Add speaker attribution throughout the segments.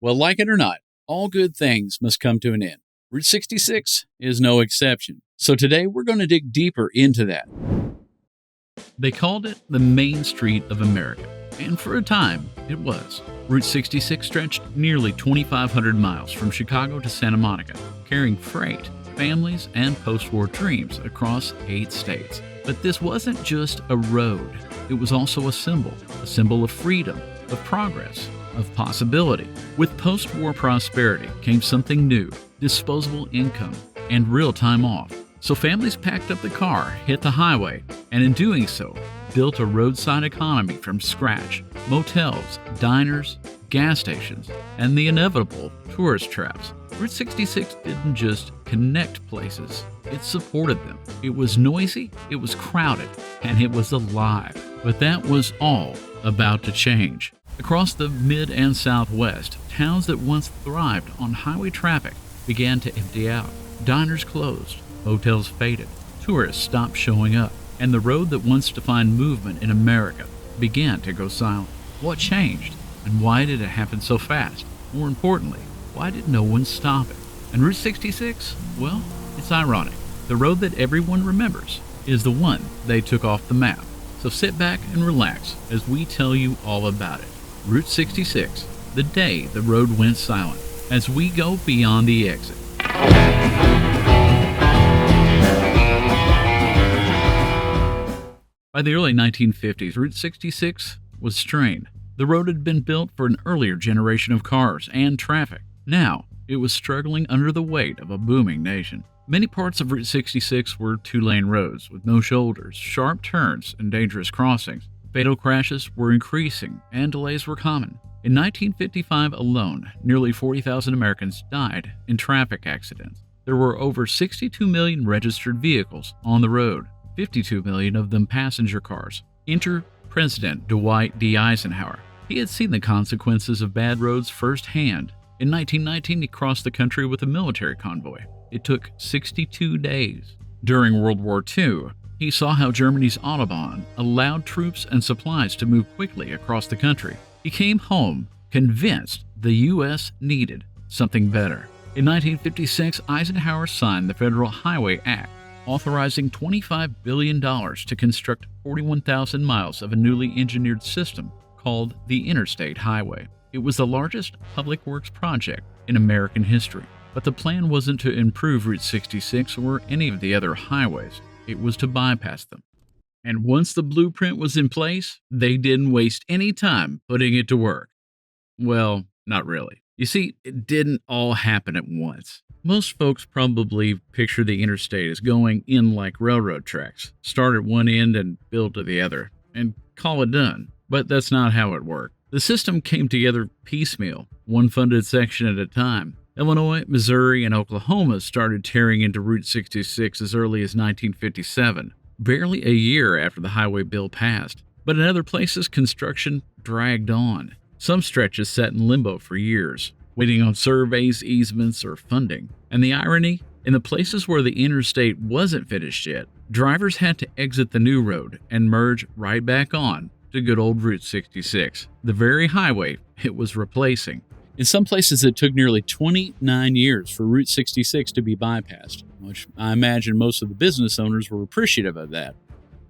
Speaker 1: Well, like it or not, all good things must come to an end. Route 66 is no exception. So today we're going to dig deeper into that. They called it the Main Street of America, and for a time, it was. Route 66 stretched nearly 2,500 miles from Chicago to Santa Monica, carrying freight, families, and post-war dreams across 8 states. But this wasn't just a road. It was also a symbol of freedom, of progress, of possibility. With post-war prosperity came something new, disposable income, and real time off. So families packed up the car, hit the highway, and in doing so, built a roadside economy from scratch. Motels, diners, gas stations, and the inevitable tourist traps. Route 66 didn't just connect places, it supported them. It was noisy, it was crowded, and it was alive. But that was all about to change. Across the Mid and Southwest, towns that once thrived on highway traffic began to empty out. Diners closed, hotels faded, tourists stopped showing up, and the road that once defined movement in America began to go silent. What changed, and why did it happen so fast? More importantly, why did no one stop it? And Route 66? Well, it's ironic. The road that everyone remembers is the one they took off the map. So sit back and relax as we tell you all about it. Route 66, the day the road went silent, as we go beyond the exit. By the early 1950s, Route 66 was strained. The road had been built for an earlier generation of cars and traffic. Now, it was struggling under the weight of a booming nation. Many parts of Route 66 were 2-lane roads with no shoulders, sharp turns, and dangerous crossings. Fatal crashes were increasing, and delays were common. In 1955 alone, nearly 40,000 Americans died in traffic accidents. There were over 62 million registered vehicles on the road, 52 million of them passenger cars. Enter President Dwight D. Eisenhower. He had seen the consequences of bad roads firsthand. In 1919, he crossed the country with a military convoy. It took 62 days. During World War II, he saw how Germany's Autobahn allowed troops and supplies to move quickly across the country. He came home convinced the U.S. needed something better. In 1956, Eisenhower signed the Federal Highway Act, authorizing $25 billion to construct 41,000 miles of a newly engineered system called the Interstate Highway. It was the largest public works project in American history. But the plan wasn't to improve Route 66 or any of the other highways. It was to bypass them. And once the blueprint was in place, they didn't waste any time putting it to work. Well, not really. You see, it didn't all happen at once. Most folks probably picture the interstate as going in like railroad tracks, start at one end and build to the other, and call it done. But that's not how it worked. The system came together piecemeal, one funded section at a time. Illinois, Missouri, and Oklahoma started tearing into Route 66 as early as 1957, barely a year after the highway bill passed. But in other places, construction dragged on. Some stretches sat in limbo for years, waiting on surveys, easements, or funding. And the irony? In the places where the interstate wasn't finished yet, drivers had to exit the new road and merge right back on to good old Route 66, the very highway it was replacing. In some places, it took nearly 29 years for Route 66 to be bypassed, which I imagine most of the business owners were appreciative of that,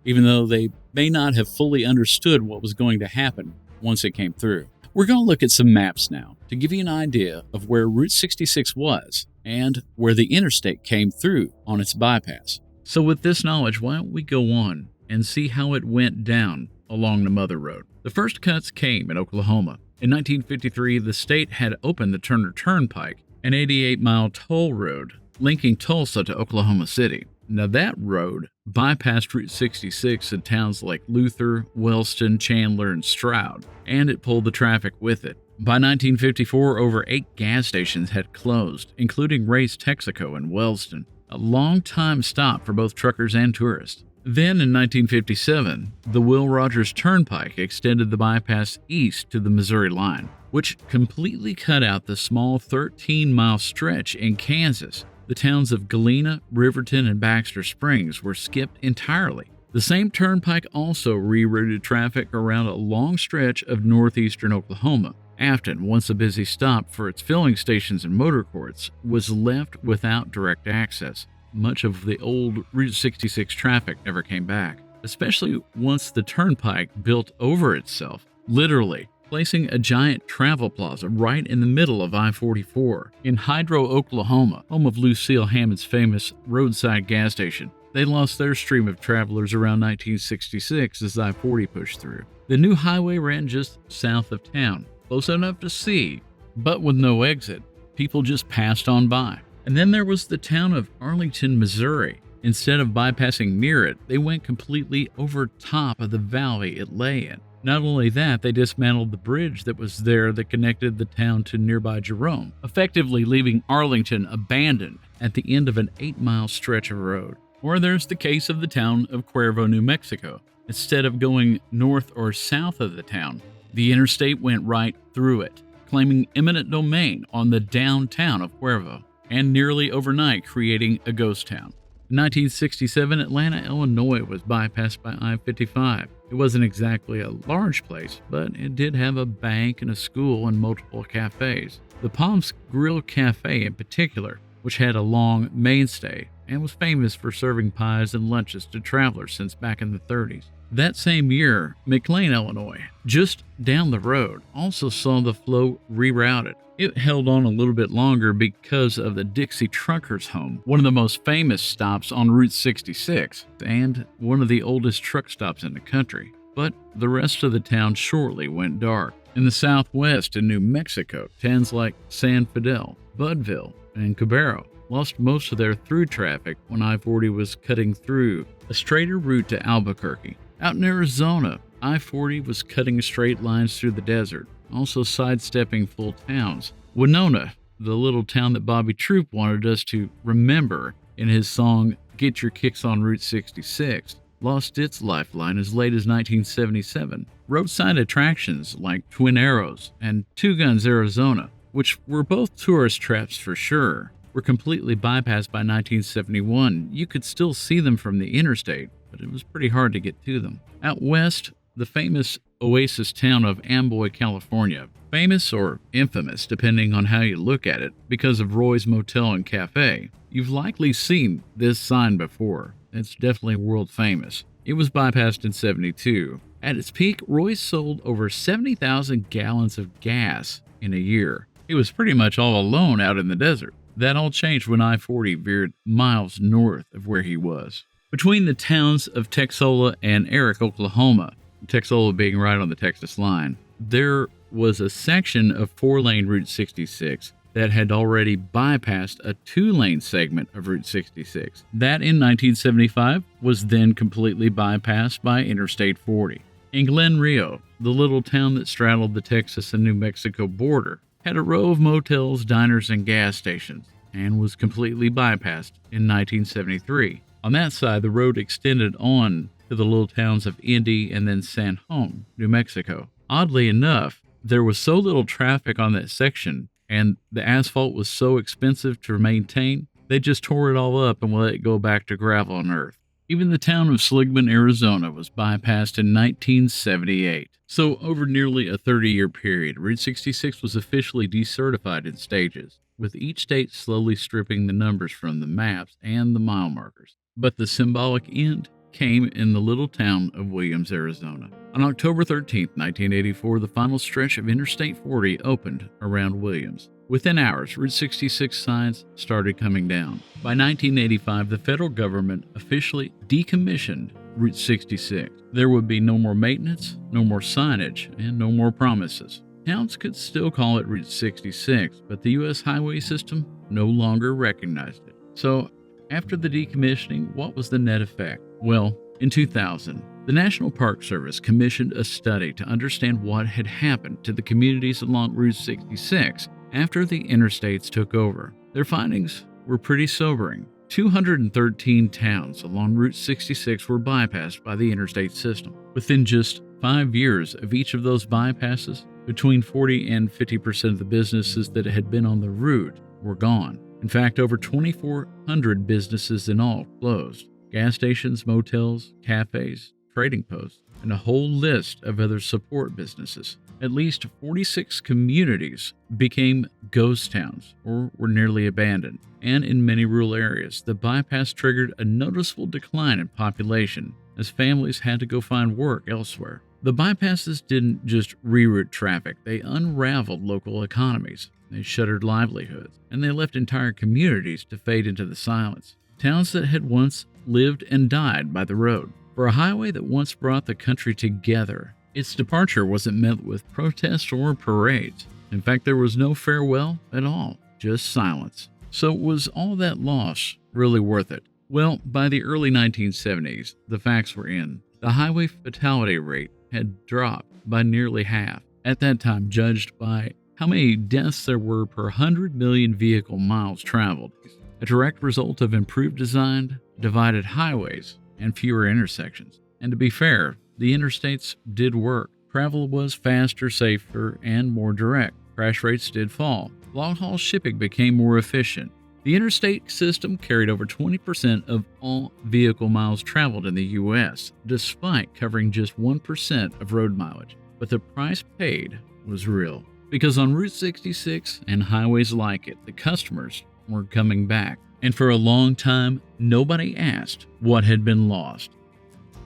Speaker 1: even though they may not have fully understood what was going to happen once it came through. We're going to look at some maps now to give you an idea of where Route 66 was and where the interstate came through on its bypass. So with this knowledge, why don't we go on and see how it went down along the Mother Road. The first cuts came in Oklahoma. In 1953, the state had opened the Turner Turnpike, an 88-mile toll road linking Tulsa to Oklahoma City. Now that road bypassed Route 66 in towns like Luther, Wellston, Chandler, and Stroud, and it pulled the traffic with it. By 1954, over 8 gas stations had closed, including Ray's Texaco in Wellston, a long-time stop for both truckers and tourists. Then in 1957, the Will Rogers Turnpike extended the bypass east to the Missouri line, which completely cut out the small 13-mile stretch in Kansas. The towns of Galena, Riverton, and Baxter Springs were skipped entirely. The same turnpike also rerouted traffic around a long stretch of northeastern Oklahoma, Afton, once a busy stop for its filling stations and motor courts, was left without direct access. Much of the old Route 66 traffic never came back, especially once the turnpike built over itself, literally placing a giant travel plaza right in the middle of I-44. In Hydro, Oklahoma, home of Lucille Hammond's famous roadside gas station, they lost their stream of travelers around 1966 as I-40 pushed through. The new highway ran just south of town, close enough to see, but with no exit. People just passed on by. And then there was the town of Arlington, Missouri. Instead of bypassing near it, they went completely over top of the valley it lay in. Not only that, they dismantled the bridge that was there that connected the town to nearby Jerome, effectively leaving Arlington abandoned at the end of an 8-mile stretch of road. Or there's the case of the town of Cuervo, New Mexico. Instead of going north or south of the town, the interstate went right through it, claiming eminent domain on the downtown of Cuervo, and nearly overnight creating a ghost town. In 1967, Atlanta, Illinois was bypassed by I-55. It wasn't exactly a large place, but it did have a bank and a school and multiple cafes. The Palms Grill Cafe in particular, which had a long mainstay and was famous for serving pies and lunches to travelers since back in the 30s. That same year, McLean, Illinois, just down the road, also saw the flow rerouted. It held on a little bit longer because of the Dixie Truckers' Home, one of the most famous stops on Route 66 and one of the oldest truck stops in the country. But the rest of the town shortly went dark. In the southwest in New Mexico, towns like San Fidel, Budville, and Cabarro lost most of their through traffic when I-40 was cutting through a straighter route to Albuquerque. Out in Arizona, I-40 was cutting straight lines through the desert, also sidestepping full towns. Winona, the little town that Bobby Troop wanted us to remember in his song Get Your Kicks on Route 66, lost its lifeline as late as 1977. Roadside attractions like Twin Arrows and Two Guns, Arizona, which were both tourist traps for sure, were completely bypassed by 1971. You could still see them from the interstate, but it was pretty hard to get to them. Out west, the famous oasis town of Amboy, California, famous or infamous depending on how you look at it because of Roy's Motel and Cafe. You've likely seen this sign before. It's definitely world famous. It was bypassed in 72. At its peak, Roy's sold over 70,000 gallons of gas in a year. It was pretty much all alone out in the desert. That all changed when I-40 veered miles north of where he was. Between the towns of Texola and Eric, Oklahoma, Texola being right on the Texas line, there was a section of 4-lane Route 66 that had already bypassed a 2-lane segment of Route 66. That in 1975 was then completely bypassed by Interstate 40. In Glenrio, the little town that straddled the Texas and New Mexico border, had a row of motels, diners, and gas stations, and was completely bypassed in 1973. On that side, the road extended on to the little towns of Indy and then San Juan, New Mexico. Oddly enough, there was so little traffic on that section, and the asphalt was so expensive to maintain, they just tore it all up and let it go back to gravel and earth. Even the town of Seligman, Arizona was bypassed in 1978. So over nearly a 30-year period, Route 66 was officially decertified in stages, with each state slowly stripping the numbers from the maps and the mile markers. But the symbolic end came in the little town of Williams, Arizona. On October 13, 1984, the final stretch of Interstate 40 opened around Williams. Within hours, Route 66 signs started coming down. By 1985, the federal government officially decommissioned Route 66. There would be no more maintenance, no more signage, and no more promises. Towns could still call it Route 66, but the U.S. highway system no longer recognized it. So, after the decommissioning, what was the net effect? Well, in 2000, the National Park Service commissioned a study to understand what had happened to the communities along Route 66 after the interstates took over. Their findings were pretty sobering. 213 towns along Route 66 were bypassed by the interstate system. Within just 5 years of each of those bypasses, between 40 and 50% of the businesses that had been on the route were gone. In fact, over 2,400 businesses in all closed. Gas stations, motels, cafes, trading posts. and a whole list of other support businesses. At least 46 communities became ghost towns or were nearly abandoned, and in many rural areas, the bypass triggered a noticeable decline in population as families had to go find work elsewhere. The bypasses didn't just reroute traffic, they unraveled local economies. They shuttered livelihoods, and they left entire communities to fade into the silence. Towns that had once lived and died by the road. For a highway that once brought the country together, its departure wasn't met with protests or parades. In fact, there was no farewell at all, just silence. So was all that loss really worth it? Well, by the early 1970s, the facts were in. The highway fatality rate had dropped by nearly half, at that time judged by how many deaths there were per 100 million vehicle miles traveled, a direct result of improved design, divided highways, and fewer intersections. And to be fair, the interstates did work. Travel was faster, safer, and more direct. Crash rates did fall. Long-haul shipping became more efficient. The interstate system carried over 20% of all vehicle miles traveled in the U.S., despite covering just 1% of road mileage. But the price paid was real. Because on Route 66 and highways like it, the customers were coming back. And for a long time, nobody asked what had been lost.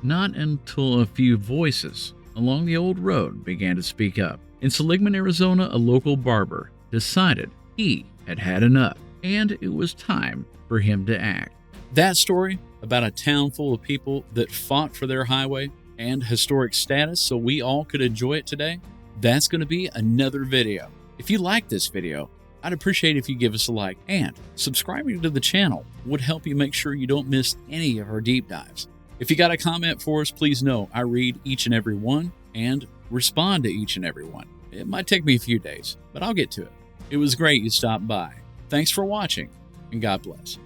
Speaker 1: Not until a few voices along the old road began to speak up. In Seligman, Arizona, a local barber decided he had had enough, and it was time for him to act. That story about a town full of people that fought for their highway and historic status so we all could enjoy it today, that's going to be another video. If you like this video, I'd appreciate if you give us a like, and subscribing to the channel would help you make sure you don't miss any of our deep dives. If you got a comment for us, please know I read each and every one and respond to each and every one. It might take me a few days, but I'll get to it. It was great you stopped by. Thanks for watching, and God bless.